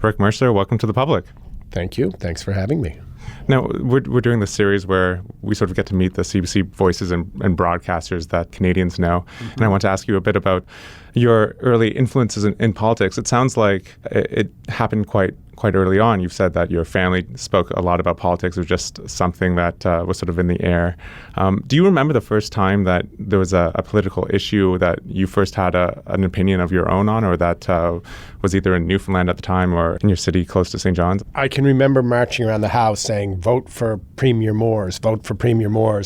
Rick Mercer, welcome to the public. Thank you. Thanks for having me. Now, we're doing this series where we sort of get to meet the CBC voices and broadcasters that Canadians know. Mm-hmm. And I want to ask you a bit about your early influences in politics. It sounds like it happened quite early on. You've said that your family spoke a lot about politics. It was just something that was sort of in the air. Do you remember the first time that there was a political issue that you first had an opinion of your own on, or that was either in Newfoundland at the time or in your city close to St. John's? I can remember marching around the house saying, vote for Premier Moores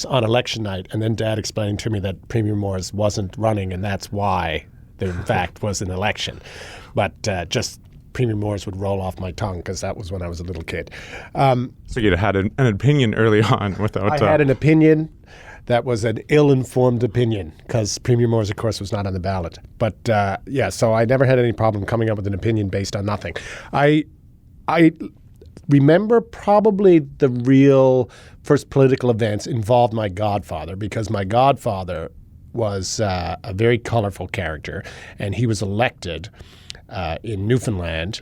on election night, and then Dad explaining to me that Premier Moores wasn't running, and that's why there in fact was an election. But just Premier Moores would roll off my tongue because that was when I was a little kid. So you'd had an opinion early on without... I had an opinion that was an ill-informed opinion because Premier Moores, of course, was not on the ballot. But so I never had any problem coming up with an opinion based on nothing. I remember probably the real first political events involved my godfather, because my godfather was a very colorful character, and he was elected in Newfoundland.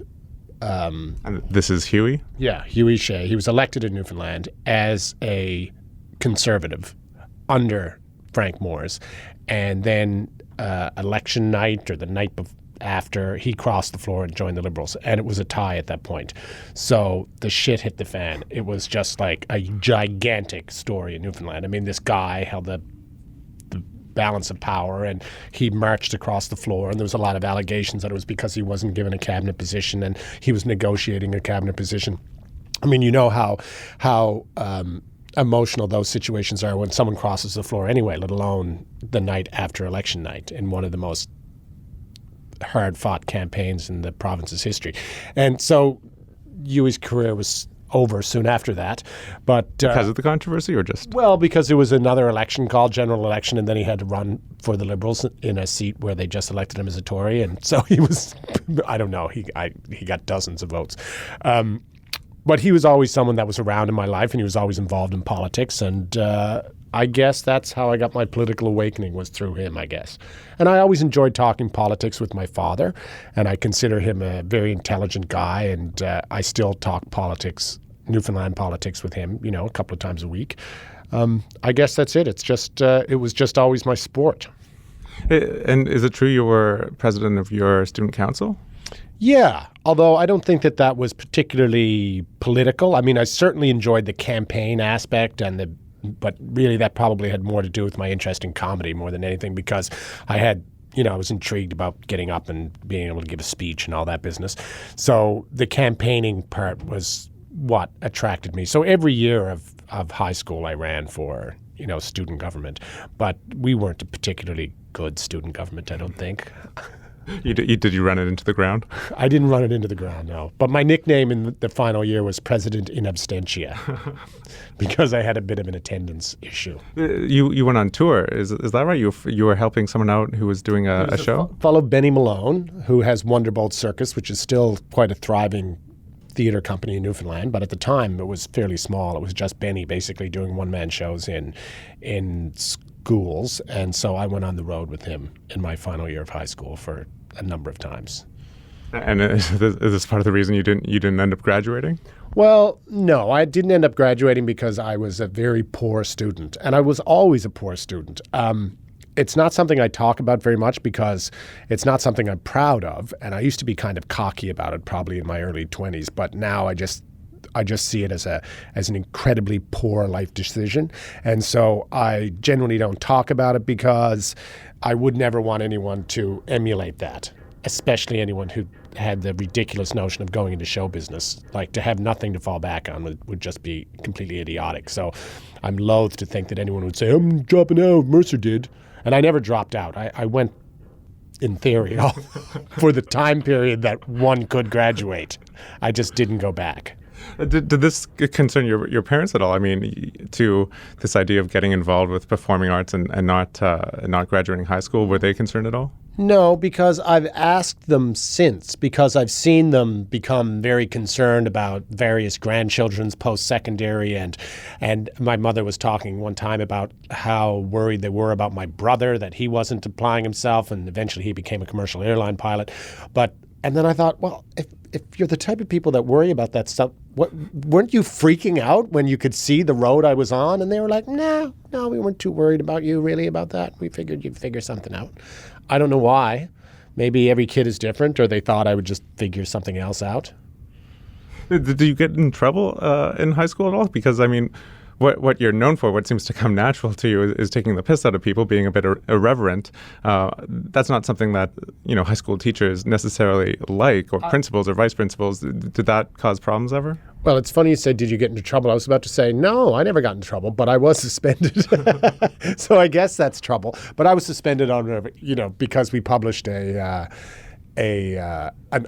And this is Huey? Yeah, Huey Shea. He was elected in Newfoundland as a conservative under Frank Moores. And then election night or the night after, he crossed the floor and joined the Liberals. And it was a tie at that point. So the shit hit the fan. It was just like a gigantic story in Newfoundland. I mean, this guy held the balance of power, and he marched across the floor, and there was a lot of allegations that it was because he wasn't given a cabinet position and he was negotiating a cabinet position. I mean, you know how emotional those situations are when someone crosses the floor anyway, let alone the night after election night in one of the most hard-fought campaigns in the province's history. And so Huey's career was over soon after that. But because of the controversy, or just? Well, because it was another election called general election, and then he had to run for the Liberals in a seat where they just elected him as a Tory, and so he was, I don't know, he got dozens of votes. But he was always someone that was around in my life, and he was always involved in politics, and I guess that's how I got my political awakening, was through him, I guess. And I always enjoyed talking politics with my father, and I consider him a very intelligent guy, and I still talk politics, Newfoundland politics, with him, a couple of times a week. I guess that's it. It's just, it was just always my sport. And is it true you were president of your student council? Yeah, although I don't think that was particularly political. I mean, I certainly enjoyed the campaign aspect but really that probably had more to do with my interest in comedy more than anything, because I was intrigued about getting up and being able to give a speech and all that business. So the campaigning part was what attracted me. So every year of high school I ran for, student government, but we weren't a particularly good student government, I don't think. Did you run it into the ground? I didn't run it into the ground, no. But my nickname in the final year was President in Absentia because I had a bit of an attendance issue. You went on tour, is that right? You were helping someone out who was doing a show? A fellow, Benny Malone, who has Wonderbolt Circus, which is still quite a thriving theater company in Newfoundland, but at the time it was fairly small. It was just Benny basically doing one-man shows in schools, and so I went on the road with him in my final year of high school for a number of times. And is this part of the reason you didn't end up graduating? Well, no, I didn't end up graduating because I was a very poor student, and I was always a poor student. It's not something I talk about very much because it's not something I'm proud of, and I used to be kind of cocky about it probably in my early 20s, but now I just see it as an incredibly poor life decision. And so I generally don't talk about it because I would never want anyone to emulate that, especially anyone who had the ridiculous notion of going into show business. Like, to have nothing to fall back on would just be completely idiotic. So I'm loath to think that anyone would say, I'm dropping out, Mercer did. And I never dropped out. I went, in theory, for the time period that one could graduate. I just didn't go back. Did this concern your parents at all? I mean, to this idea of getting involved with performing arts and not graduating high school, were they concerned at all? No, because I've asked them since, because I've seen them become very concerned about various grandchildren's post-secondary, and my mother was talking one time about how worried they were about my brother, that he wasn't applying himself, and eventually he became a commercial airline pilot. And then I thought, well, if you're the type of people that worry about that stuff, weren't you freaking out when you could see the road I was on? And they were like, no, we weren't too worried about you really about that. We figured you'd figure something out. I don't know why. Maybe every kid is different, or they thought I would just figure something else out. Did you get in trouble in high school at all? Because, I mean, what you're known for, what seems to come natural to you is taking the piss out of people, being a bit irreverent. That's not something that, high school teachers necessarily like, or principals or vice principals. Did that cause problems ever? Well, it's funny you said, did you get into trouble? I was about to say, no, I never got in trouble, but I was suspended. So I guess that's trouble. But I was suspended because we published an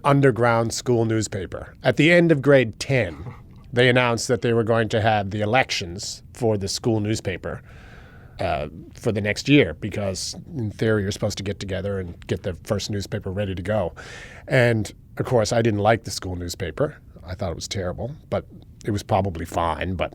underground school newspaper. At the end of grade 10, they announced that they were going to have the elections for the school newspaper for the next year, because in theory you're supposed to get together and get the first newspaper ready to go. And of course I didn't like the school newspaper. I thought it was terrible, but it was probably fine. But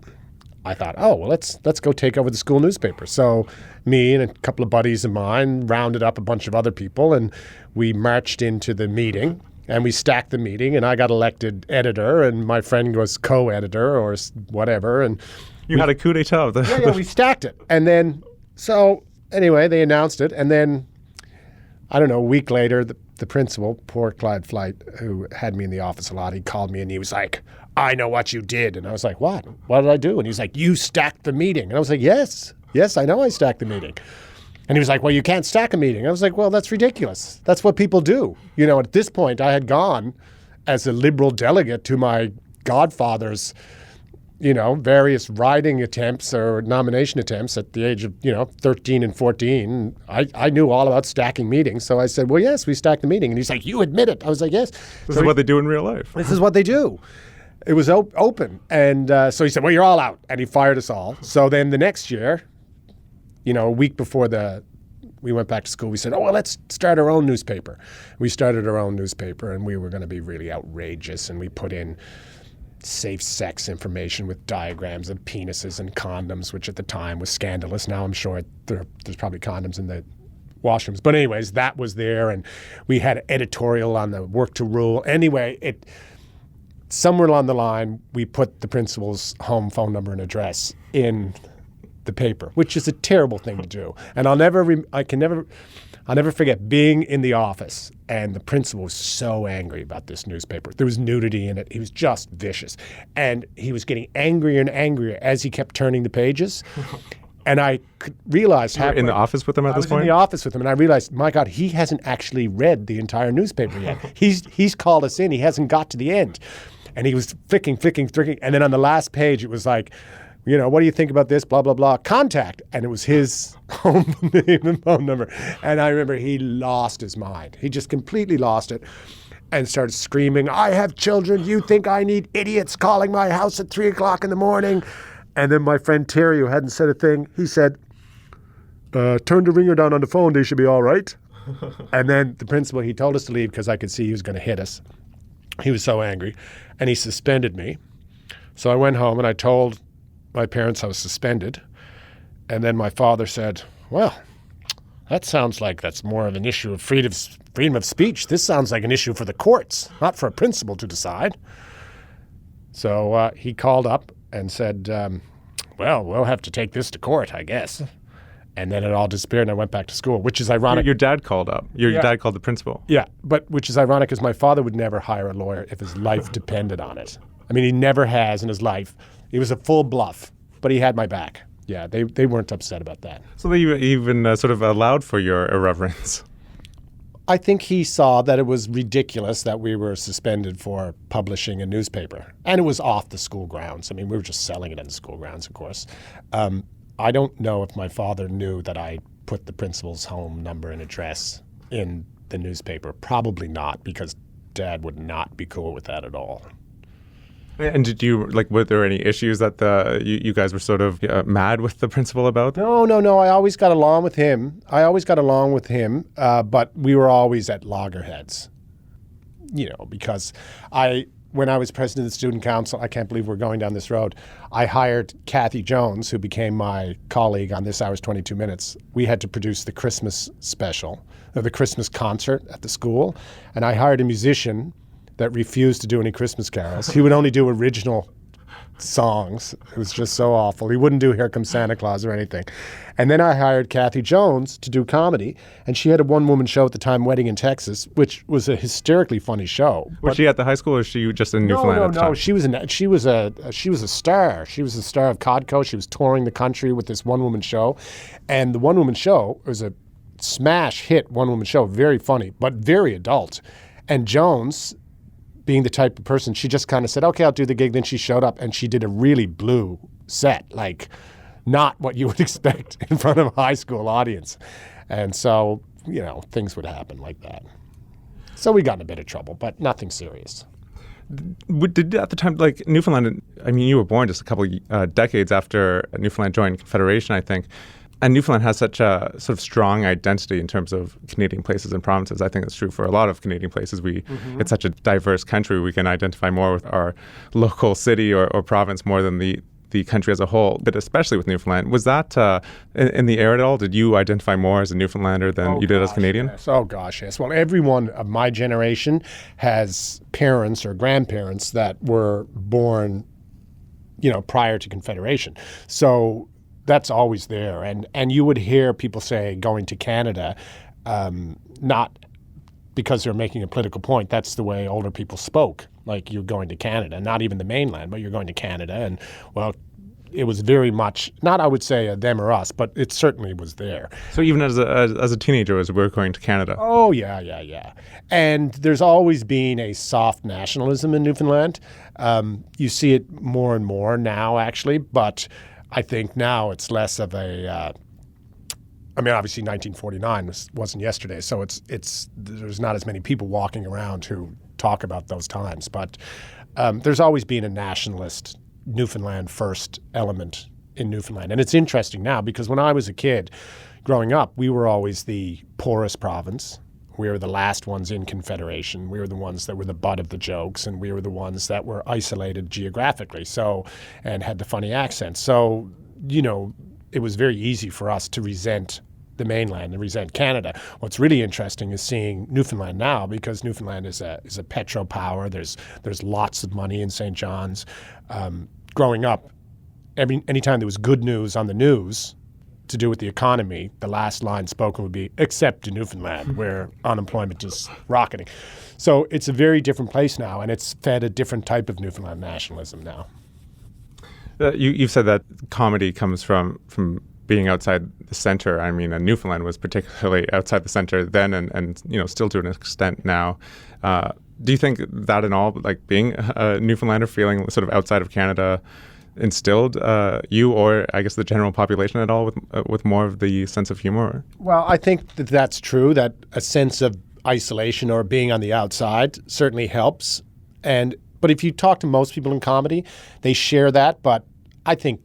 I thought, let's go take over the school newspaper. So me and a couple of buddies of mine rounded up a bunch of other people, and we marched into the meeting. And we stacked the meeting, and I got elected editor, and my friend was co-editor or whatever. And you had a coup d'etat. Yeah, we stacked it. And then, so anyway, they announced it. And then, I don't know, a week later, the principal, poor Clyde Flight, who had me in the office a lot, he called me and he was like, I know what you did. And I was like, what? What did I do? And he was like, you stacked the meeting. And I was like, yes, I know I stacked the meeting. And he was like, well, you can't stack a meeting. I was like, well, that's ridiculous. That's what people do. At this point, I had gone as a Liberal delegate to my godfather's, various riding attempts or nomination attempts at the age of, 13 and 14. I knew all about stacking meetings. So I said, well, yes, we stacked the meeting. And he's like, you admit it. I was like, yes. This is what they do in real life. This is what they do. It was open. And so he said, well, you're all out. And he fired us all. So then the next year, a week before we went back to school, we said, let's start our own newspaper. We started our own newspaper, and we were going to be really outrageous, and we put in safe sex information with diagrams of penises and condoms, which at the time was scandalous. Now I'm sure there's probably condoms in the washrooms. But anyways, that was there, and we had an editorial on the work to rule. Anyway, somewhere along the line, we put the principal's home phone number and address in the paper, which is a terrible thing to do. And I'll never forget being in the office, and the principal was so angry about this newspaper. There was nudity in it. He was just vicious. And he was getting angrier and angrier as he kept turning the pages. And I realized... You were in the office with him at this point? I was in the office with him, and I realized, my God, he hasn't actually read the entire newspaper yet. He's called us in. He hasn't got to the end. And he was flicking. And then on the last page, it was like, what do you think about this? Blah, blah, blah. Contact. And it was his home name and phone number. And I remember he lost his mind. He just completely lost it and started screaming, I have children. You think I need idiots calling my house at 3 o'clock in the morning? And then my friend Terry, who hadn't said a thing, he said, turn the ringer down on the phone. They should be all right. And then the principal, he told us to leave because I could see he was going to hit us. He was so angry. And he suspended me. So I went home and I told my parents I was suspended. And then my father said, well, that sounds like that's more of an issue of freedom of speech. This sounds like an issue for the courts, not for a principal to decide. So he called up and said, well, we'll have to take this to court, I guess. And then it all disappeared, and I went back to school, which is ironic. Your dad called up. Your dad called the principal. Yeah, but which is ironic because my father would never hire a lawyer if his life depended on it. I mean, he never has in his life. It was a full bluff, but he had my back. Yeah, they weren't upset about that. So they even sort of allowed for your irreverence. I think he saw that it was ridiculous that we were suspended for publishing a newspaper. And it was off the school grounds. I mean, we were just selling it on the school grounds, of course. I don't know if my father knew that I put the principal's home number and address in the newspaper. Probably not, because Dad would not be cool with that at all. And did you, were there any issues that you guys were sort of mad with the principal about? No. I always got along with him. But we were always at loggerheads, because when I was president of the student council, I can't believe we're going down this road, I hired Kathy Jones, who became my colleague on This Hour's 22 Minutes. We had to produce the Christmas special, or the Christmas concert at the school, and I hired a musician that refused to do any Christmas carols. He would only do original songs. It was just so awful. He wouldn't do Here Comes Santa Claus or anything. And then I hired Kathy Jones to do comedy, and she had a one-woman show at the time, Wedding in Texas, which was a hysterically funny show. Was she at the high school, or was she just in Newfoundland at the time? No. She was a star. She was a star of Codco. She was touring the country with this one-woman show, and the one-woman show was a smash hit one-woman show, very funny, but very adult. And Jones, being the type of person, she just kind of said, okay, I'll do the gig. Then she showed up and she did a really blue set, like not what you would expect in front of a high school audience. And so, things would happen like that. So we got in a bit of trouble, but nothing serious. Did at the time, like Newfoundland, I mean, you were born just a couple decades after Newfoundland joined Confederation, I think. And Newfoundland has such a sort of strong identity in terms of Canadian places and provinces. I think it's true for a lot of Canadian places. It's such a diverse country. We can identify more with our local city or province more than the country as a whole, but especially with Newfoundland. Was that in the air at all? Did you identify more as a Newfoundlander than you did as Canadian? Yes. Oh, gosh, yes. Well, everyone of my generation has parents or grandparents that were born, prior to Confederation. So that's always there. And you would hear people say going to Canada, not because they're making a political point. That's the way older people spoke. Like, you're going to Canada, not even the mainland, but you're going to Canada. And, well, it was very much, not I would say a them or us, but it certainly was there. So even as a teenager, as we were going to Canada? Oh, yeah. And there's always been a soft nationalism in Newfoundland. You see it more and more now, actually, but I think now it's less of a obviously 1949 wasn't yesterday, so it's there's not as many people walking around who talk about those times. But there's always been a nationalist Newfoundland first element in Newfoundland. And it's interesting now because when I was a kid growing up, we were always the poorest province. We were the last ones in Confederation. We were the ones that were the butt of the jokes, and we were the ones that were isolated geographically, and had the funny accent. So, it was very easy for us to resent the mainland and resent Canada. What's really interesting is seeing Newfoundland now, because Newfoundland is a petro power. There's lots of money in St. John's. Growing up, anytime there was good news on the news to do with the economy, the last line spoken would be, except in Newfoundland, where unemployment is rocketing. So it's a very different place now, and it's fed a different type of Newfoundland nationalism now. You've said that comedy comes from being outside the center. I mean, Newfoundland was particularly outside the center then and still to an extent now. Do you think that in all, like being a Newfoundlander, feeling sort of outside of Canada, instilled you or I guess the general population at all with more of the sense of humor? Well, I think that's true, that a sense of isolation or being on the outside certainly helps. But if you talk to most people in comedy, they share that. But I think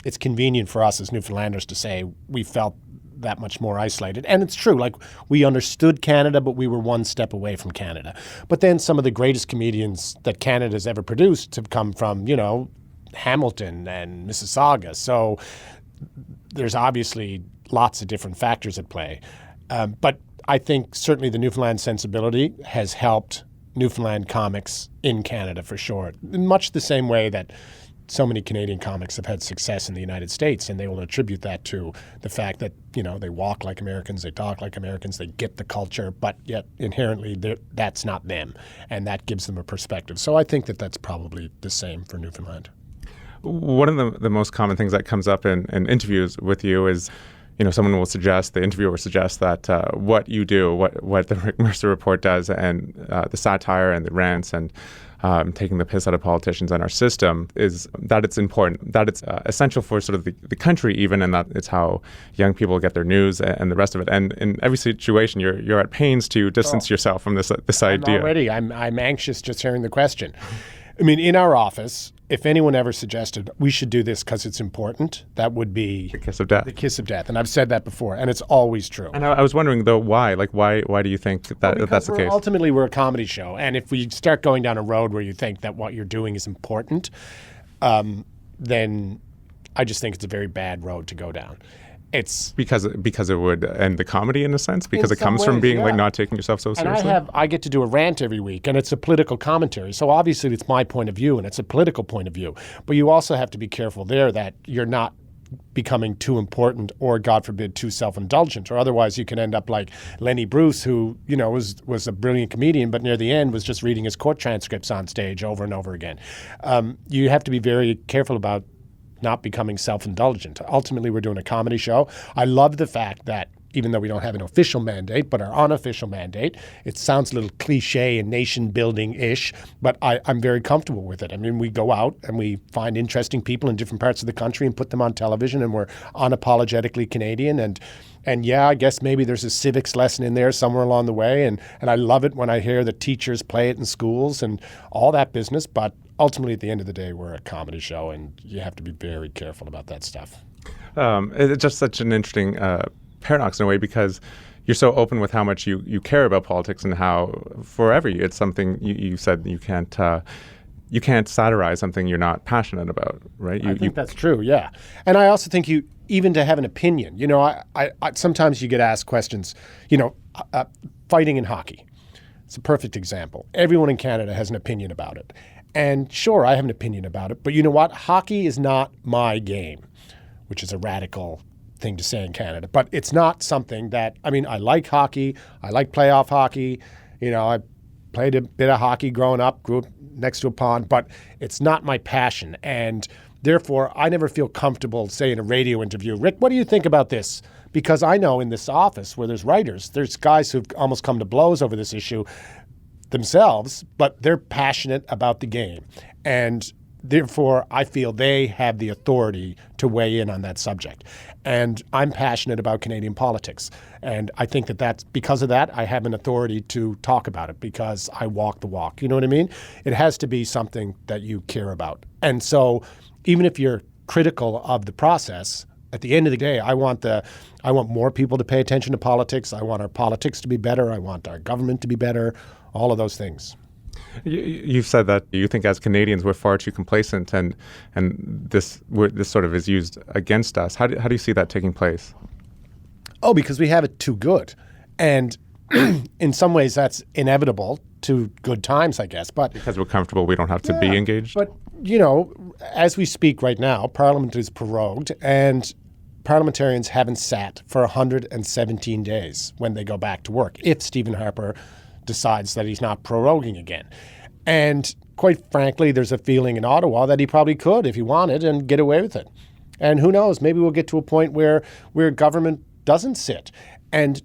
it's convenient for us as Newfoundlanders to say we felt that much more isolated. And it's true, like we understood Canada, but we were one step away from Canada. But then some of the greatest comedians that Canada's ever produced have come from, Hamilton and Mississauga. So there's obviously lots of different factors at play. But I think certainly the Newfoundland sensibility has helped Newfoundland comics in Canada for sure, in much the same way that so many Canadian comics have had success in the United States, and they will attribute that to the fact that, they walk like Americans, they talk like Americans, they get the culture, but yet inherently that's not them, and that gives them a perspective. So I think that's probably the same for Newfoundland. One of the most common things that comes up in interviews with you is, someone will suggest, the interviewer will suggest that what you do, what the Rick Mercer Report does, and the satire and the rants and taking the piss out of politicians and our system, is that it's important, that it's essential for sort of the country even, and that it's how young people get their news and the rest of it. And in every situation, you're at pains to distance yourself from this idea. I'm anxious just hearing the question. I mean, in our office, if anyone ever suggested we should do this because it's important, that would be the kiss of death. The kiss of death. And I've said that before, and it's always true. And I was wondering, though, why? Like, why do you think that's the case? Ultimately, we're a comedy show. And if we start going down a road where you think that what you're doing is important, then I just think it's a very bad road to go down. It's because it would end the comedy in a sense, because In it comes some from ways, being yeah. like not taking yourself so and seriously. I get to do a rant every week, and it's a political commentary. So obviously it's my point of view, and it's a political point of view. But you also have to be careful there that you're not becoming too important or, God forbid, too self-indulgent, or otherwise you can end up like Lenny Bruce, who, was a brilliant comedian, but near the end was just reading his court transcripts on stage over and over again. You have to be very careful about not becoming self-indulgent. Ultimately, we're doing a comedy show. I love the fact that even though we don't have an official mandate, but our unofficial mandate, it sounds a little cliche and nation-building-ish, but I'm very comfortable with it. I mean, we go out and we find interesting people in different parts of the country and put them on television, and we're unapologetically Canadian. And yeah, I guess maybe there's a civics lesson in there somewhere along the way, and I love it when I hear the teachers play it in schools and all that business, but ultimately, at the end of the day, we're a comedy show, and you have to be very careful about that stuff. It's just such an interesting paradox in a way, because you're so open with how much you care about politics, and how forever it's something you said you can't satirize something you're not passionate about, right? I think that's true, yeah. And I also think even to have an opinion, I sometimes you get asked questions, fighting in hockey. It's a perfect example. Everyone in Canada has an opinion about it. And sure, I have an opinion about it, but you know what? Hockey is not my game, which is a radical thing to say in Canada. But it's not something that, I like hockey. I like playoff hockey. I played a bit of hockey growing up, grew up next to a pond, but it's not my passion. And therefore, I never feel comfortable, say, in a radio interview, Rick, what do you think about this? Because I know in this office where there's writers, there's guys who've almost come to blows over this issue themselves, but they're passionate about the game. And therefore, I feel they have the authority to weigh in on that subject. And I'm passionate about Canadian politics. And I think that's because of that, I have an authority to talk about it, because I walk the walk. You know what I mean? It has to be something that you care about. And so even if you're critical of the process, at the end of the day, I want more people to pay attention to politics. I want our politics to be better. I want our government to be better. All of those things. You've said that you think as Canadians we're far too complacent, and this sort of is used against us. How do you see that taking place? Oh, because we have it too good. And in some ways that's inevitable to good times, I guess. But because we're comfortable, we don't have to be engaged. But, as we speak right now, Parliament is prorogued, and parliamentarians haven't sat for 117 days when they go back to work, if Stephen Harper decides that he's not proroguing again. And quite frankly, there's a feeling in Ottawa that he probably could, if he wanted, and get away with it. And who knows, maybe we'll get to a point where government doesn't sit. And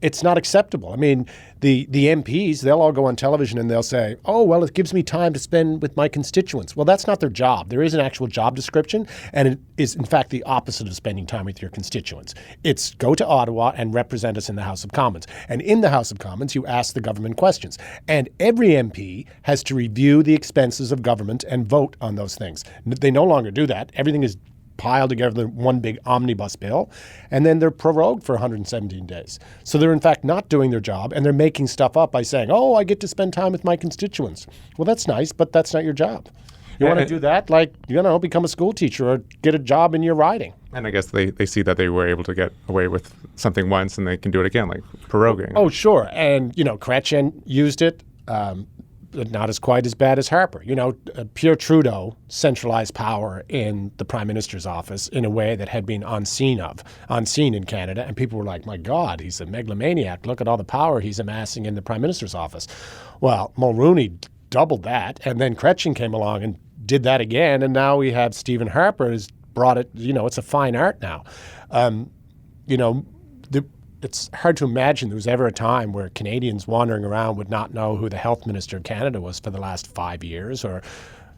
it's not acceptable. I mean, the MPs, they'll all go on television and they'll say, oh, well, it gives me time to spend with my constituents. Well, that's not their job. There is an actual job description, and it is, in fact, the opposite of spending time with your constituents. It's go to Ottawa and represent us in the House of Commons. And in the House of Commons, you ask the government questions. And every MP has to review the expenses of government and vote on those things. They no longer do that. Everything is piled together in one big omnibus bill, and then they're prorogued for 117 days. So they're in fact not doing their job, and they're making stuff up by saying, oh, I get to spend time with my constituents. Well, that's nice, but that's not your job. You want to do that? Like, become a school teacher or get a job in your riding. And I guess they see that they were able to get away with something once and they can do it again, like proroguing. Oh, sure. And, Chrétien used it. But not as quite as bad as Harper. Pierre Trudeau centralized power in the Prime Minister's office in a way that had been unseen in Canada. And people were like, my God, he's a megalomaniac. Look at all the power he's amassing in the Prime Minister's office. Well, Mulroney doubled that. And then Chrétien came along and did that again. And now we have Stephen Harper has brought it, it's a fine art now. It's hard to imagine there was ever a time where Canadians wandering around would not know who the health minister of Canada was for the last 5 years, or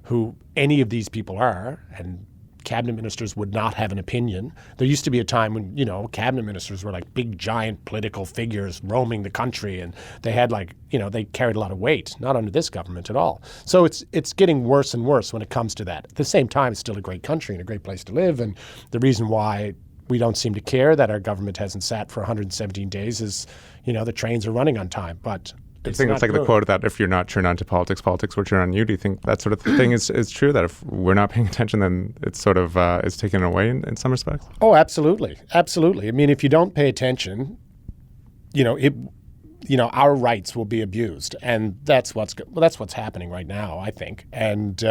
who any of these people are, and cabinet ministers would not have an opinion. There used to be a time when, cabinet ministers were like big, giant political figures roaming the country, and they had they carried a lot of weight, not under this government at all. So it's getting worse and worse when it comes to that. At the same time, it's still a great country and a great place to live, and the reason why we don't seem to care that our government hasn't sat for 117 days is, the trains are running on time. But I think it's like the quote that if you're not turned on to politics, politics will turn on you. Do you think that sort of thing is true, that if we're not paying attention, then it's sort of is taken away in some respects? Oh, absolutely. Absolutely. I mean, if you don't pay attention, our rights will be abused. And that's what's happening right now, I think. And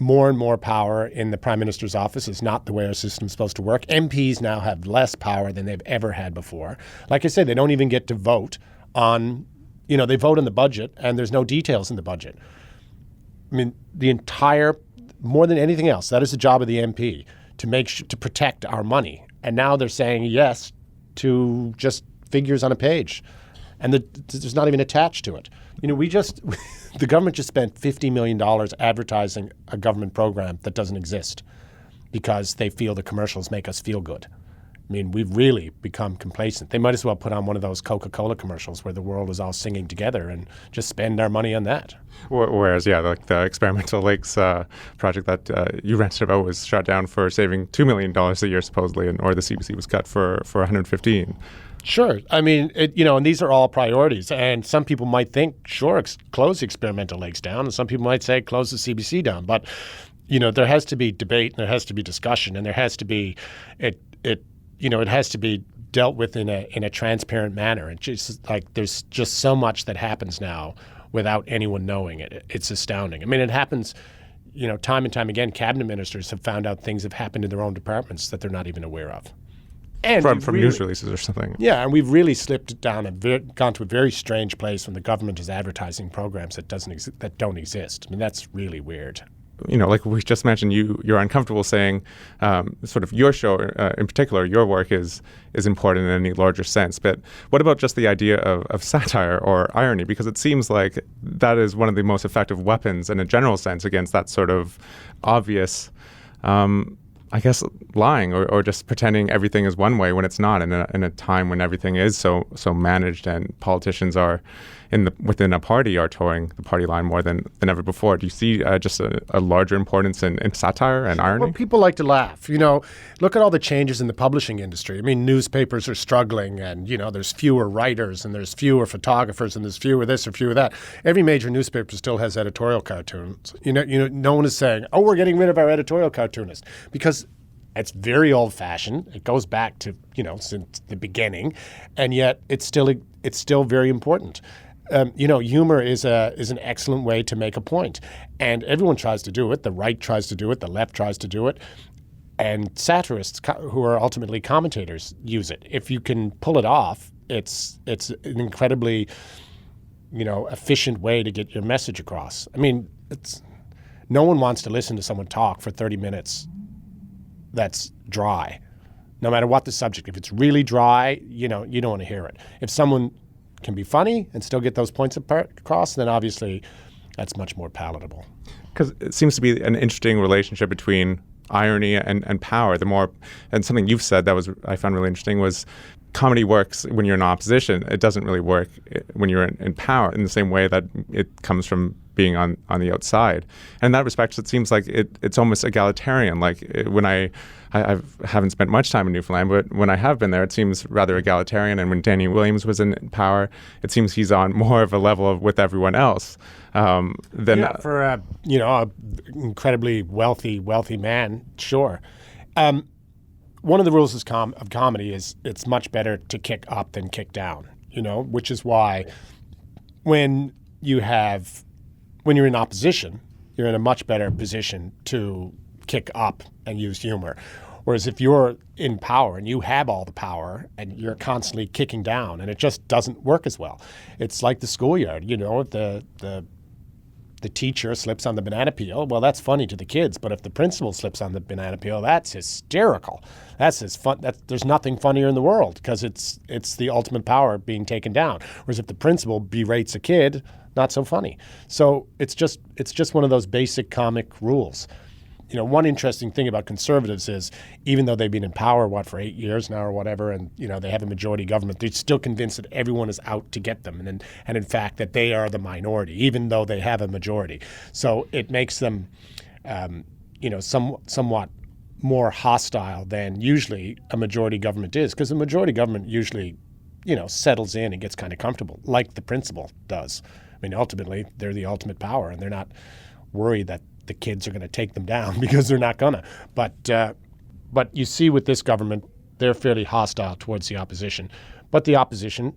more power in the Prime Minister's office is not the way our system's supposed to work. MPs now have less power than they've ever had before. Like I said, they don't even get to vote on, they vote on the budget and there's no details in the budget. I mean, more than anything else, that is the job of the MP, to protect our money. And now they're saying yes to just figures on a page. And there's not even attached to it. The government just spent $50 million advertising a government program that doesn't exist because they feel the commercials make us feel good. I mean, we've really become complacent. They might as well put on one of those Coca-Cola commercials where the world is all singing together and just spend our money on that. Whereas, like the Experimental Lakes project that you ranted about was shut down for saving $2 million a year, supposedly, or the CBC was cut for 115. Sure. I mean, and these are all priorities. And some people might think, sure, close the Experimental Lakes down. And some people might say, close the CBC down. But, there has to be debate and there has to be discussion and there has to be it has to be dealt with in a transparent manner. And just like there's just so much that happens now without anyone knowing it. It's astounding. I mean, it happens, time and time again. Cabinet ministers have found out things have happened in their own departments that they're not even aware of. And from news releases or something. Yeah, and we've really slipped down and gone to a very strange place when the government is advertising programs that don't exist. I mean, that's really weird. Like we just mentioned, you're uncomfortable saying sort of your show, in particular, your work is important in any larger sense. But what about just the idea of satire or irony? Because it seems like that is one of the most effective weapons in a general sense against that sort of obvious lying or just pretending everything is one way when it's not in a time when everything is so managed and politicians are within a party are towing the party line more than ever before. Do you see just a larger importance in satire and irony? Well, people like to laugh. Look at all the changes in the publishing industry. I mean, newspapers are struggling and, there's fewer writers and there's fewer photographers and there's fewer this or fewer that. Every major newspaper still has editorial cartoons. No one is saying, oh, we're getting rid of our editorial cartoonist because it's very old-fashioned. It goes back to, since the beginning, and yet it's still very important. Humor is an excellent way to make a point, and everyone tries to do it. The right tries to do it. The left tries to do it, and satirists, who are ultimately commentators, use it. If you can pull it off, it's an incredibly, efficient way to get your message across. I mean, no one wants to listen to someone talk for 30 minutes that's dry, no matter what the subject. If it's really dry, you don't want to hear it. If someone can be funny and still get those points across, then obviously that's much more palatable. Because it seems to be an interesting relationship between irony and power. And something you've said that I found really interesting was comedy works when you're in opposition. It doesn't really work when you're in power in the same way that it comes from being on the outside. And in that respect, it seems like it's almost egalitarian. Like when I haven't spent much time in Newfoundland, but when I have been there, it seems rather egalitarian. And when Danny Williams was in power, it seems he's on more of a level with everyone else. For a incredibly wealthy man, sure. One of the rules of comedy is it's much better to kick up than kick down. Which is why when you're in opposition, you're in a much better position to kick up and use humor. Whereas if you're in power and you have all the power and you're constantly kicking down, and it just doesn't work as well. It's like the schoolyard. If the teacher slips on the banana peel, well, that's funny to the kids. But if the principal slips on the banana peel, that's hysterical. That's as fun. There's nothing funnier in the world because it's the ultimate power being taken down. Whereas if the principal berates a kid, not so funny. So it's just one of those basic comic rules. One interesting thing about conservatives is even though they've been in power, for 8 years now or whatever, and, they have a majority government, they're still convinced that everyone is out to get them. And in fact, that they are the minority, even though they have a majority. So it makes them, somewhat more hostile than usually a majority government is, because a majority government usually, settles in and gets kind of comfortable, like the principal does. I mean, ultimately, they're the ultimate power, and they're not worried that the kids are going to take them down because they're not going to. But you see with this government, they're fairly hostile towards the opposition. But the opposition,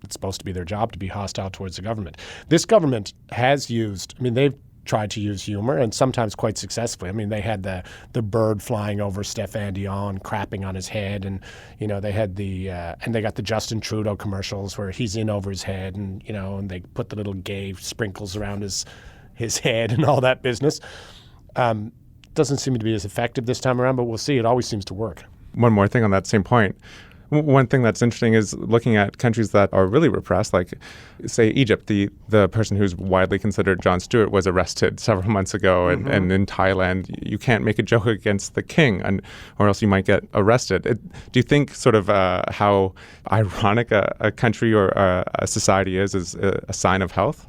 it's supposed to be their job to be hostile towards the government. This government has they've tried to use humor, and sometimes quite successfully. I mean, they had the bird flying over Stéphane Dion, crapping on his head, and they had and they got the Justin Trudeau commercials where he's in over his head, and and they put the little gay sprinkles around his head and all that business. Doesn't seem to be as effective this time around, but we'll see. It always seems to work. One more thing on that same point. One thing that's interesting is looking at countries that are really repressed, like, say, Egypt. The person who's widely considered Jon Stewart was arrested several months ago, and in Thailand, you can't make a joke against the king, or else you might get arrested. Do you think sort of how ironic a country or a society is a sign of health?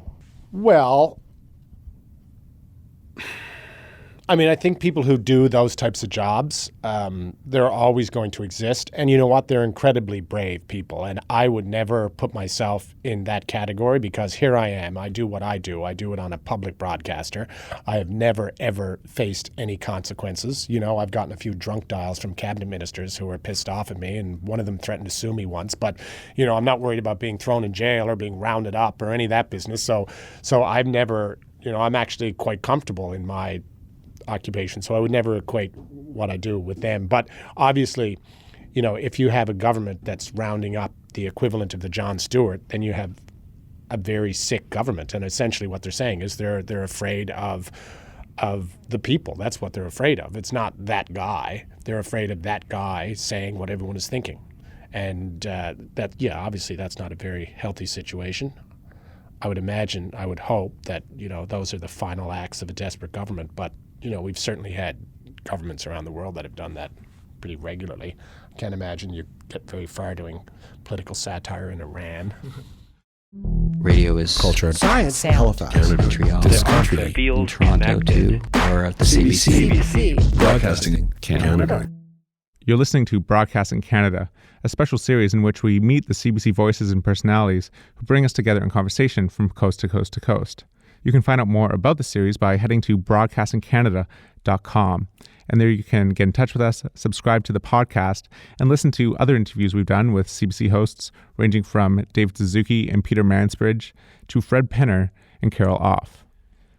Well, I mean, I think people who do those types of jobs, they're always going to exist. And you know what? They're incredibly brave people. And I would never put myself in that category because here I am. I do what I do. I do it on a public broadcaster. I have never, ever faced any consequences. I've gotten a few drunk dials from cabinet ministers who were pissed off at me, and one of them threatened to sue me once. But, I'm not worried about being thrown in jail or being rounded up or any of that business. So I've never, I'm actually quite comfortable in my occupation, so I would never equate what I do with them. But obviously, if you have a government that's rounding up the equivalent of the Jon Stewart, then you have a very sick government. And essentially what they're saying is they're afraid of the people. That's what they're afraid of. It's not that guy. They're afraid of that guy saying what everyone is thinking. And obviously that's not a very healthy situation. I would hope that, those are the final acts of a desperate government. But we've certainly had governments around the world that have done that pretty regularly. I can't imagine you get very far doing political satire in Iran. Radio is culture, science, Halifax, Montreal, this country, in Toronto too, or at the CBC. Broadcasting Canada. You're listening to Broadcasting Canada, a special series in which we meet the CBC voices and personalities who bring us together in conversation from coast to coast to coast. You can find out more about the series by heading to broadcastingcanada.com. And there you can get in touch with us, subscribe to the podcast, and listen to other interviews we've done with CBC hosts ranging from David Suzuki and Peter Mansbridge to Fred Penner and Carol Off.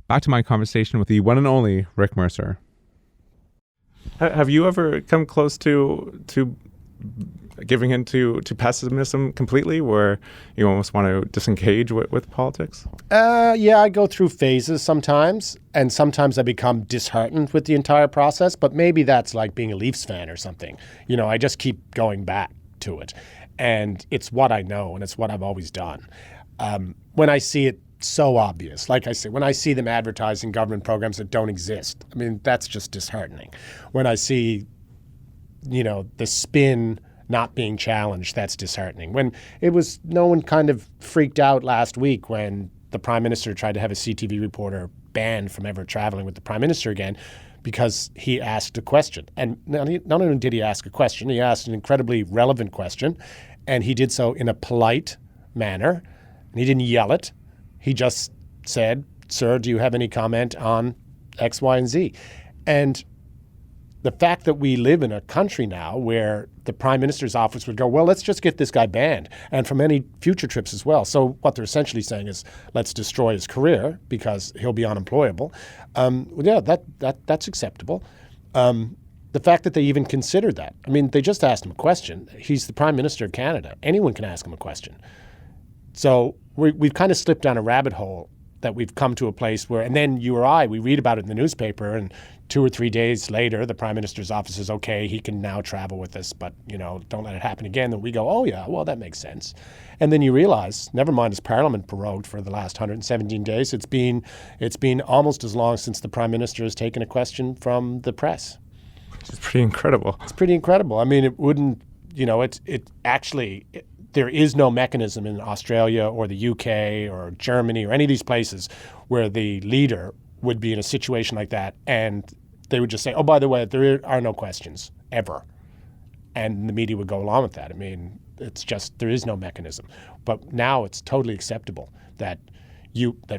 Back to my conversation with the one and only Rick Mercer. Have you ever come close to giving in to pessimism completely, where you almost want to disengage with politics? Yeah, I go through phases sometimes, and sometimes I become disheartened with the entire process, but maybe that's like being a Leafs fan or something. I just keep going back to it, and it's what I know, and it's what I've always done. When I see it so obvious, like I say, when I see them advertising government programs that don't exist, I mean, that's just disheartening. When I see, the spin not being challenged, that's disheartening. When no one kind of freaked out last week when the Prime Minister tried to have a CTV reporter banned from ever traveling with the Prime Minister again because he asked a question. And not only did he ask a question, he asked an incredibly relevant question, and he did so in a polite manner, and he didn't yell it. He just said, "Sir, do you have any comment on X, Y, and Z?" And the fact that we live in a country now where the Prime Minister's office would go, well, let's just get this guy banned, and from any future trips as well. So what they're essentially saying is, let's destroy his career because he'll be unemployable. That's acceptable. The fact that they even considered that. I mean, they just asked him a question. He's the Prime Minister of Canada. Anyone can ask him a question. So we've kind of slipped down a rabbit hole that we've come to a place where, and then you or I, we read about it in the newspaper, and 2 or 3 days later, the Prime Minister's office is, okay, he can now travel with us, but, don't let it happen again. Then we go, oh, yeah, well, that makes sense. And then you realize, never mind his Parliament prorogued for the last 117 days, it's been almost as long since the Prime Minister has taken a question from the press. It's pretty incredible. It's pretty incredible. I mean, it wouldn't, there is no mechanism in Australia or the UK or Germany or any of these places where the leader would be in a situation like that and they would just say, oh, by the way, there are no questions ever. And the media would go along with that. I mean, It's just there is no mechanism. But now it's totally acceptable that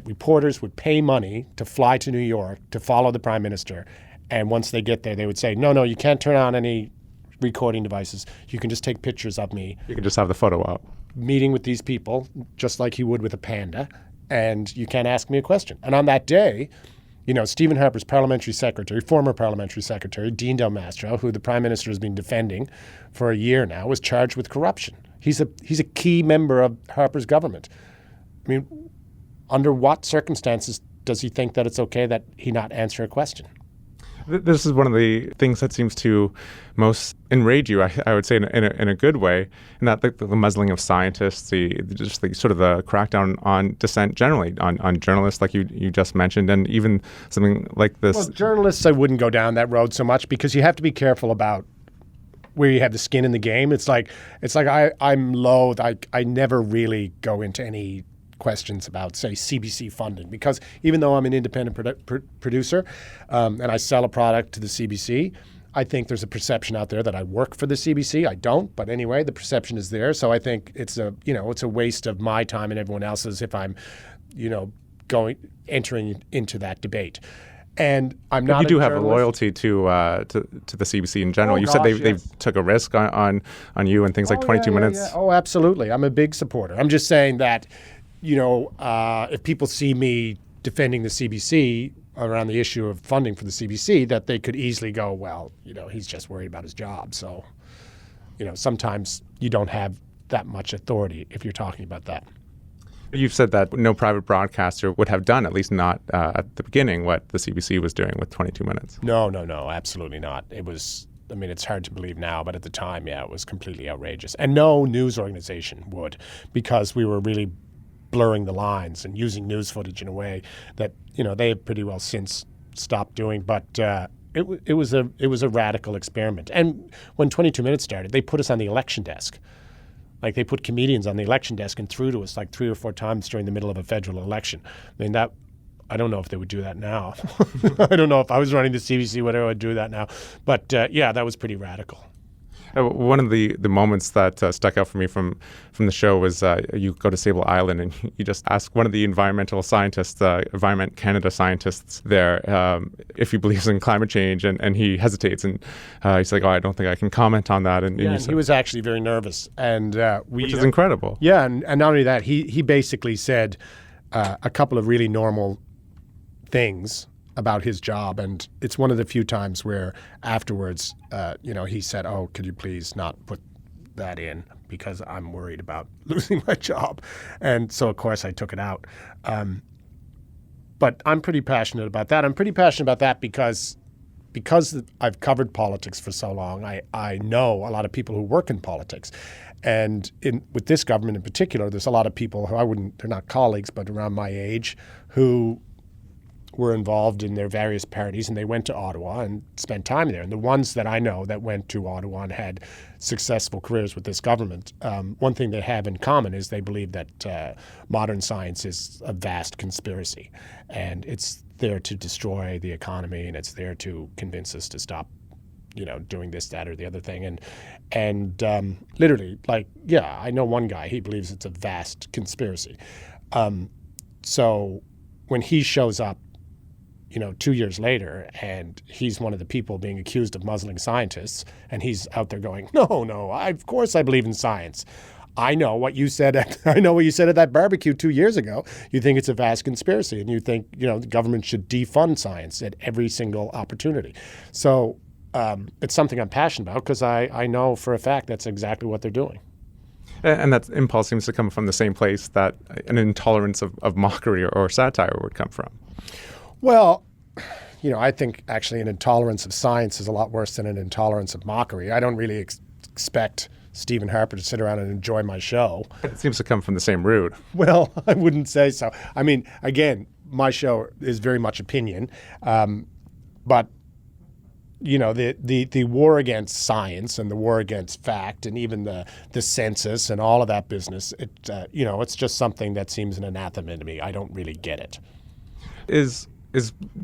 reporters would pay money to fly to New York to follow the prime minister, and once they get there, they would say, no, you can't turn on any recording devices. You can just take pictures of me. You can just have the photo up. Meeting with these people, just like you would with a panda, and you can't ask me a question. And on that day, Stephen Harper's former parliamentary secretary, Dean Del Mastro, who the prime minister has been defending for a year now, was charged with corruption. He's a key member of Harper's government. I mean, under what circumstances does he think that it's okay that he not answer a question? This is one of the things that seems to most enrage you, I would say, in a good way, and that the muzzling of scientists, the sort of the crackdown on dissent generally, on journalists, like you just mentioned, and even something like this. Well, journalists, I wouldn't go down that road so much, because you have to be careful about where you have the skin in the game. It's like I'm loath. I never really go into any questions about, say, CBC funding, because even though I'm an independent producer and I sell a product to the CBC, I think there's a perception out there that I work for the CBC. I don't, but anyway, the perception is there. So I think it's a waste of my time and everyone else's if I'm, entering into that debate. And I'm not. But you do have a loyalty to the CBC in general. You said they took a risk on you and things like 22 minutes. Yeah. Oh, absolutely. I'm a big supporter. I'm just saying that, if people see me defending the CBC around the issue of funding for the CBC, that they could easily go, well, he's just worried about his job. So, sometimes you don't have that much authority if you're talking about that. You've said that no private broadcaster would have done, at least not at the beginning, what the CBC was doing with 22 minutes. No, absolutely not. It was, it's hard to believe now, but at the time, it was completely outrageous. And no news organization would, because we were really blurring the lines and using news footage in a way that, they have pretty well since stopped doing. But it was a radical experiment. And when 22 Minutes started, they put us on the election desk. Like, they put comedians on the election desk and threw to us like 3 or 4 times during the middle of a federal election. I don't know if they would do that now. I don't know if I was running the CBC, whether I would do that now. But that was pretty radical. One of the moments that stuck out for me from the show was you go to Sable Island and you just ask one of the environmental scientists, Environment Canada scientists there, if he believes in climate change, and he hesitates, and he's like, I don't think I can comment on that. And he was actually very nervous, and which is incredible. Yeah, and not only that, he basically said a couple of really normal things about his job, and it's one of the few times where afterwards, he said, could you please not put that in, because I'm worried about losing my job. And so, of course, I took it out. But I'm pretty passionate about that. I'm pretty passionate about that because I've covered politics for so long. I know a lot of people who work in politics. And with this government in particular, there's a lot of people who they're not colleagues, but around my age, who were involved in their various parties, and they went to Ottawa and spent time there. And the ones that I know that went to Ottawa and had successful careers with this government, one thing they have in common is they believe that modern science is a vast conspiracy, and it's there to destroy the economy, and it's there to convince us to stop doing this, that, or the other thing. And literally, I know one guy, he believes it's a vast conspiracy. So when he shows up, 2 years later, and he's one of the people being accused of muzzling scientists, and he's out there going, no, of course I believe in science. I know what you said at that barbecue 2 years ago. You think it's a vast conspiracy, and you think, the government should defund science at every single opportunity. So it's something I'm passionate about, because I know for a fact that's exactly what they're doing. And that impulse seems to come from the same place that an intolerance of mockery or satire would come from. Well, I think actually an intolerance of science is a lot worse than an intolerance of mockery. I don't really expect Stephen Harper to sit around and enjoy my show. It seems to come from the same root. Well, I wouldn't say so. Again, my show is very much opinion, but the war against science and the war against fact, and even the census and all of that business, it's just something that seems an anathema to me. I don't really get it. Is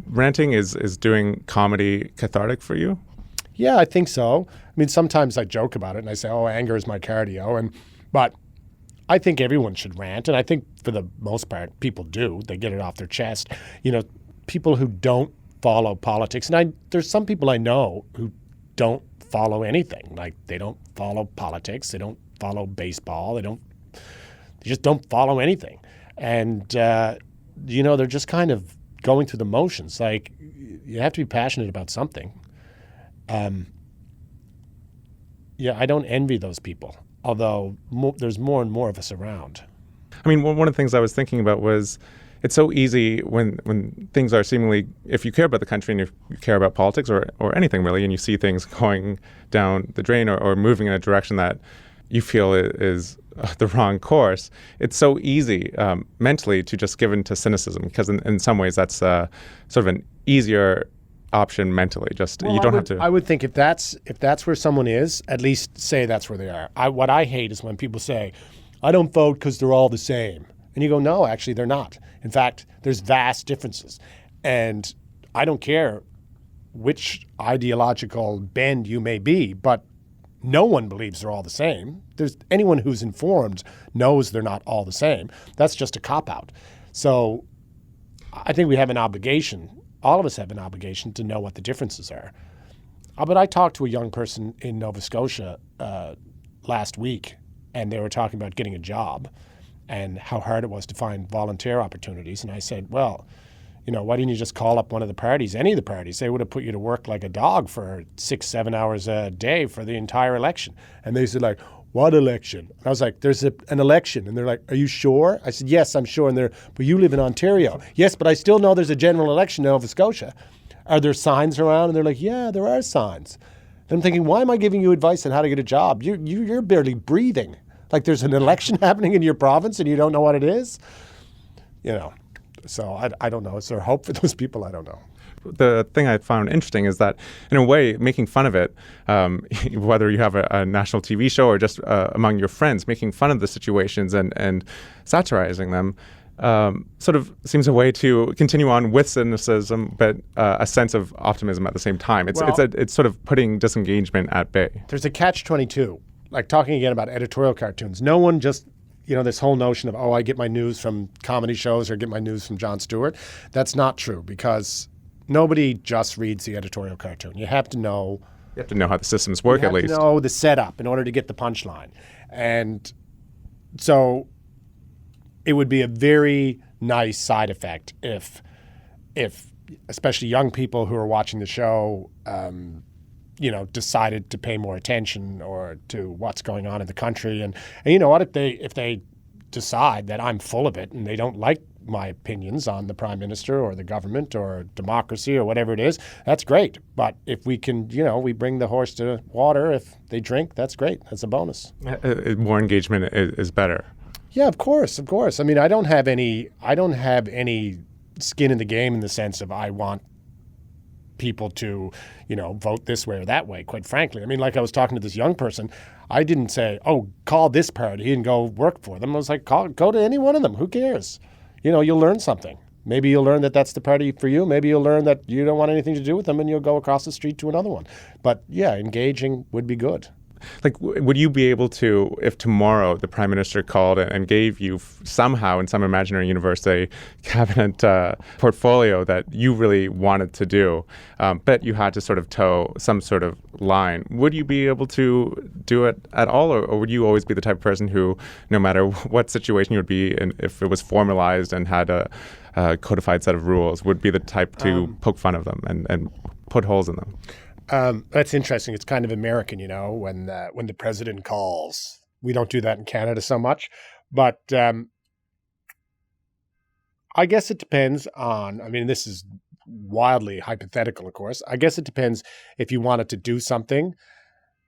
ranting is doing comedy cathartic for you? Yeah, I think so. mean, sometimes I joke about it and I say, oh, anger is my cardio. But I think everyone should rant. And I think for the most part, people do. They get it off their chest. People who don't follow politics. And there's some people I know who don't follow anything. Like, they don't follow politics. They don't follow baseball. They just don't follow anything. And, they're just kind of going through the motions. Like, you have to be passionate about something. I don't envy those people, although there's more and more of us around. I mean, one of the things I was thinking about was it's so easy when things are seemingly, if you care about the country and if you care about politics or anything really, and you see things going down the drain or moving in a direction that you feel is the wrong course, it's so easy mentally to just give in to cynicism, because in some ways that's sort of an easier option mentally. You don't have to. I would think if that's where someone is, at least say that's where they are. What I hate is when people say, I don't vote because they're all the same. And you go, no, actually they're not. In fact, there's vast differences. And I don't care which ideological bend you may be, but no one believes they're all the same. Anyone who's informed knows they're not all the same. That's just a cop-out. So I think we have an obligation, all of us have an obligation to know what the differences are. But I talked to a young person in Nova Scotia last week, and they were talking about getting a job and how hard it was to find volunteer opportunities. And I said, well, why didn't you just call up one of the parties, any of the parties? They would have put you to work like a dog for 6-7 hours a day for the entire election. And they said, like, what election? And I was like, there's an election. And they're like, are you sure? I said, yes, I'm sure. And but you live in Ontario. Yes, but I still know there's a general election in Nova Scotia. Are there signs around? And they're like, yeah, there are signs. And I'm thinking, why am I giving you advice on how to get a job? You're barely breathing. Like, there's an election happening in your province and you don't know what it is? So I don't know. Is there hope for those people? I don't know. The thing I found interesting is that, in a way, making fun of it, whether you have a national TV show or just among your friends, making fun of the situations and satirizing them, sort of seems a way to continue on with cynicism, but a sense of optimism at the same time. It's sort of putting disengagement at bay. There's a catch-22. Like, talking again about editorial cartoons. No one just, this whole notion of, I get my news from comedy shows or get my news from Jon Stewart. That's not true, because nobody just reads the editorial cartoon. You have to know. You have to know how the systems work, at least. You have to know the setup in order to get the punchline. And so it would be a very nice side effect if especially young people who are watching the show, decided to pay more attention or to what's going on in the country. And you know what, if they decide that I'm full of it and they don't like my opinions on the prime minister or the government or democracy or whatever it is, that's great. But if we can, we bring the horse to water, if they drink, that's great. That's a bonus. More engagement is better. Yeah, of course. I mean, I don't have any skin in the game in the sense of I want people to, vote this way or that way, quite frankly. I mean, like I was talking to this young person, I didn't say, call this party and go work for them. I was like, go to any one of them. Who cares? You'll learn something. Maybe you'll learn that that's the party for you. Maybe you'll learn that you don't want anything to do with them and you'll go across the street to another one. But yeah, engaging would be good. Like, would you be able to, if tomorrow the prime minister called and gave you somehow in some imaginary universe a cabinet portfolio that you really wanted to do, but you had to sort of toe some sort of line, would you be able to do it at all? Or would you always be the type of person who, no matter what situation you would be in, if it was formalized and had a codified set of rules, would be the type to poke fun of them and put holes in them? That's interesting. It's kind of American, when the president calls. We don't do that in Canada so much. But I guess it depends on, this is wildly hypothetical, of course. I guess it depends if you wanted to do something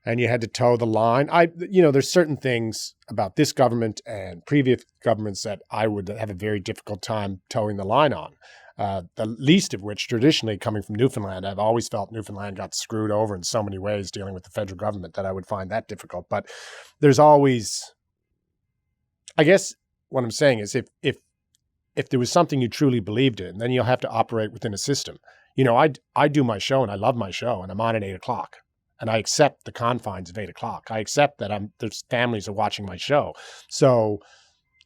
and you had to toe the line. There's certain things about this government and previous governments that I would have a very difficult time towing the line on. The least of which, traditionally coming from Newfoundland, I've always felt Newfoundland got screwed over in so many ways dealing with the federal government that I would find that difficult. But there's always, I guess what I'm saying is if there was something you truly believed in, then you'll have to operate within a system. I do my show and I love my show and I'm on at 8:00. and I accept the confines of 8 o'clock. I accept that there's families are watching my show. So,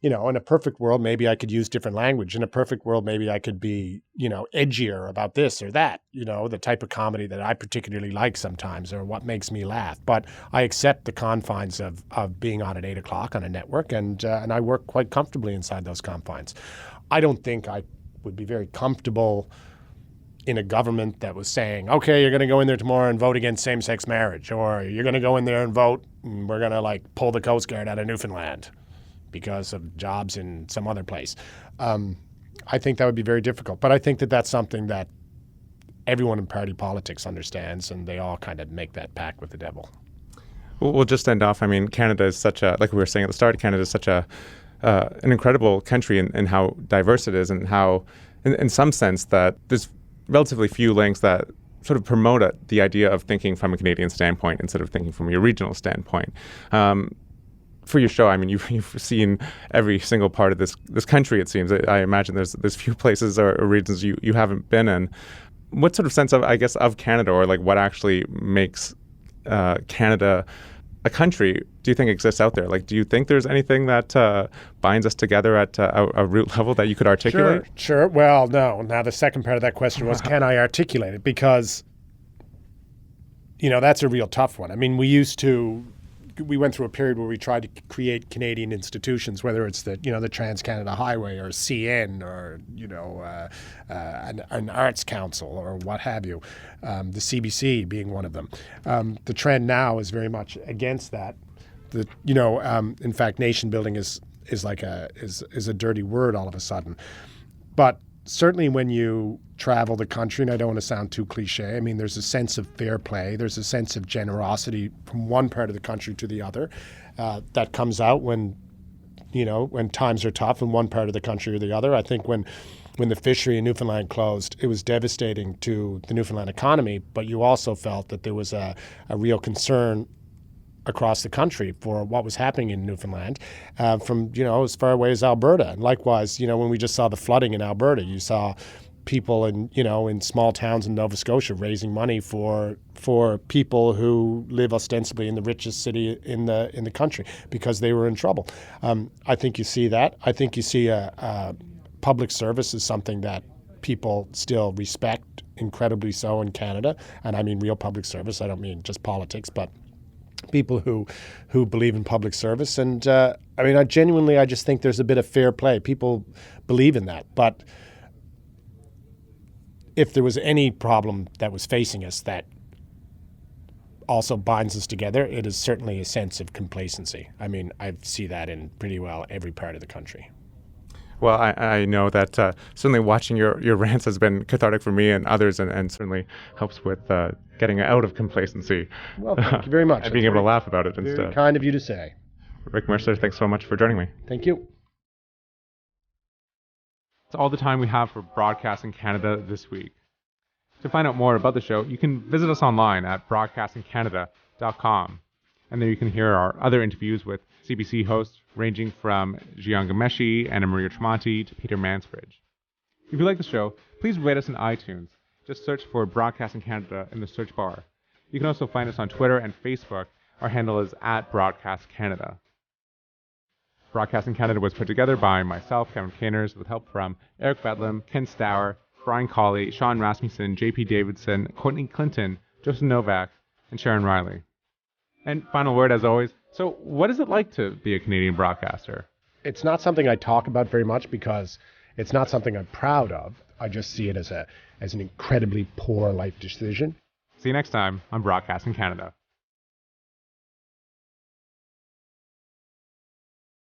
in a perfect world, maybe I could use different language. In a perfect world, maybe I could be, edgier about this or that, the type of comedy that I particularly like sometimes or what makes me laugh. But I accept the confines of being on at 8 o'clock on a network, and I work quite comfortably inside those confines. I don't think I would be very comfortable in a government that was saying, okay, you're going to go in there tomorrow and vote against same-sex marriage, or you're going to go in there and vote and we're going to pull the Coast Guard out of Newfoundland because of jobs in some other place. I think that would be very difficult. But I think that that's something that everyone in party politics understands, and they all kind of make that pact with the devil. We'll just end off. I mean, Canada is such a, like we were saying at the start, Canada is such an incredible country in how diverse it is, and how, in some sense, that there's relatively few links that sort of promote the idea of thinking from a Canadian standpoint instead of thinking from your regional standpoint. For your show, I mean, you've seen every single part of this country, it seems. I imagine there's few places or regions you haven't been in. What sort of sense of Canada, or what actually makes Canada a country, do you think exists out there? Do you think there's anything that binds us together at a root level that you could articulate? Sure. Well, no. Now, the second part of that question was, can I articulate it? Because, that's a real tough one. I mean, we went through a period where we tried to create Canadian institutions, whether it's the Trans-Canada Highway or CN or, an arts council or what have you, the CBC being one of them. The trend now is very much against that. In fact, nation building is a dirty word all of a sudden. But certainly when you travel the country, and I don't want to sound too cliche, I mean, there's a sense of fair play. There's a sense of generosity from one part of the country to the other that comes out when times are tough in one part of the country or the other. I think when the fishery in Newfoundland closed, it was devastating to the Newfoundland economy, but you also felt that there was a real concern across the country for what was happening in Newfoundland from, as far away as Alberta. And likewise, when we just saw the flooding in Alberta, you saw people in small towns in Nova Scotia raising money for people who live ostensibly in the richest city in the country because they were in trouble. I think you see that. I think you see public service is something that people still respect, incredibly so in Canada. And I mean real public service. I don't mean just politics, but people who believe in public service. And I genuinely just think there's a bit of fair play. People believe in that. But if there was any problem that was facing us that also binds us together, it is certainly a sense of complacency. I mean, I see that in pretty well every part of the country. Well, I know that certainly watching your rants has been cathartic for me and others, and certainly helps with getting out of complacency. Well, thank you very much. And being able to laugh about it instead. Very kind of you to say. Rick Mercer, thanks so much for joining me. Thank you. That's all the time we have for Broadcasting Canada this week. To find out more about the show, you can visit us online at broadcastingcanada.com. And there you can hear our other interviews with CBC hosts ranging from Jian Ghomeshi and Maria Tremonti to Peter Mansbridge. If you like the show, please rate us on iTunes. Just search for Broadcasting Canada in the search bar. You can also find us on Twitter and Facebook. Our handle is @BroadcastCanada. Broadcasting Canada was put together by myself, Kevin Caners, with help from Eric Bedlam, Ken Stour, Brian Colley, Sean Rasmussen, JP Davidson, Courtney Clinton, Joseph Novak, and Sharon Riley. And final word, as always, so what is it like to be a Canadian broadcaster? It's not something I talk about very much because it's not something I'm proud of. I just see it as an incredibly poor life decision. See you next time on Broadcasting Canada.